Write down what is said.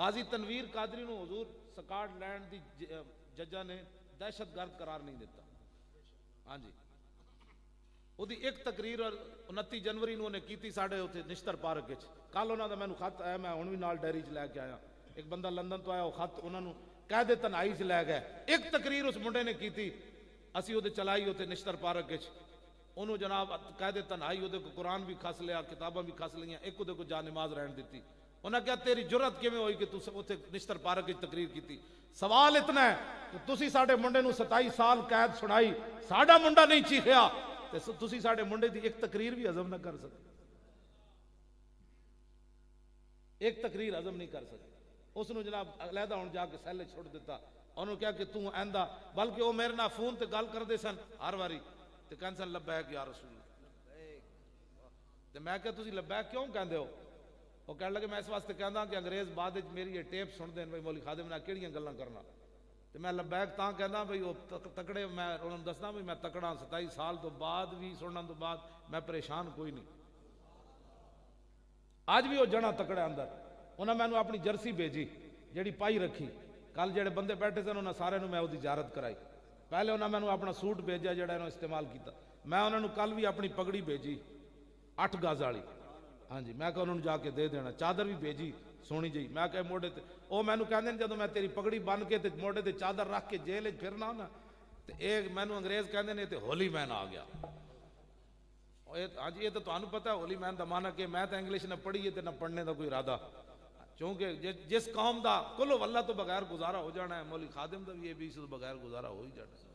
غازی تنویر قادری نو حضور Scot land دی ججاں نے دہشت گرد قرار نہیں دیتا. ہاں جی وہ ایک تقریر 29 جنوری نو نے کیتی ساڈے اتنے نشتر پارک وچ. کل انہوں دا مینوں خط آیا, میں ہن بھی نال ڈائری چ لے کے آیا. ایک بندہ لندن تو آیا, وہ خط انہوں نے قید تنہائی چ لے گئے. ایک تقریر اس منڈے نے کیتی, اسی وہ چلائی اتنے نشتر پارک وچ. انہوں جناب قید تنہائی وہ قرآن بھی کھس لیا, کتاباں بھی کھس لیاں, ایک وہ جا نماز رہن دیتی. انہاں کہا تیری جرت کیویں ہوئی کہ تُس اتنے نشتر پارک وچ تقریر کیتی. سوال اتنا ہے کہ تسی ساڈے منڈے نو 27 سال قید سنائی, ساڈا منڈا نہیں چیخیا تے تسی ساڈے منڈے دی ایک تقریر بھی ہضم نہ کر سکے. ایک تقریر ہضم نہیں کر سکے. اس نو جناب علیحدہ ہن جا کے سیلے چھوڑ دیتا. انہوں کہا کہ تو آئندہ, بلکہ وہ میرے نال فون تے گل کردے سن ہر واری تے کہن سن لبیک یا رسول اللہ. تے میں کہا تسی لبیک کیوں کہندے ہو؟ وہ کہنے لگے میں اس واسطے کہندا کہ انگریز بعد وچ میری یہ ٹیپ سن دین بھئی مولوی خادم نال کیڑیاں گلاں کرنا. تے میں لبیک تاں کہندا بھئی وہ تکڑے, میں انہوں نے دسنا بھئی میں تکڑا 27 سال تو بعد بھی سنن تو بعد میں پریشان کوئی نہیں. آج بھی وہ جنا تکڑا اندر. انہاں مینوں اپنی جرسی بھیجی جیڑی پائی رکھی. کل جڑے بندے بیٹھے سن انہاں سارے میں وہ زیارت کرائی. پہلے انہاں مینوں اپنا سوٹ بھیجا جڑا انہوں استعمال کیتا. میں انہاں نوں کل بھی اپنی پگڑی بھیجی 8 گز والی. ہاں جی میں کہا انہوں نے جا کے دے دینا. چادر بھی بھیجی سونی جی. میں کہ موڑے تے وہ مینوں کہندے جدوں میں تیری پگڑی بن کے تے موڑے تے چادر رکھ کے جیل وچ پھرنا نا تے ایک مینوں انگریز کہندے نے تے ہولی مین آ گیا. ہاں جی یہ تو تانوں پتہ ہے ہولی مین دا معنی کہ میں تو انگلش نہ پڑھی ہے تے نہ پڑھنے دا کوئی ارادہ, کیونکہ جس قوم دا کلو واللہ تو بغیر گزارا ہو جانا ہے, مولوی خادم دا بھی یہ بھی اس تو بغیر گزارا ہو ہی جانا ہے.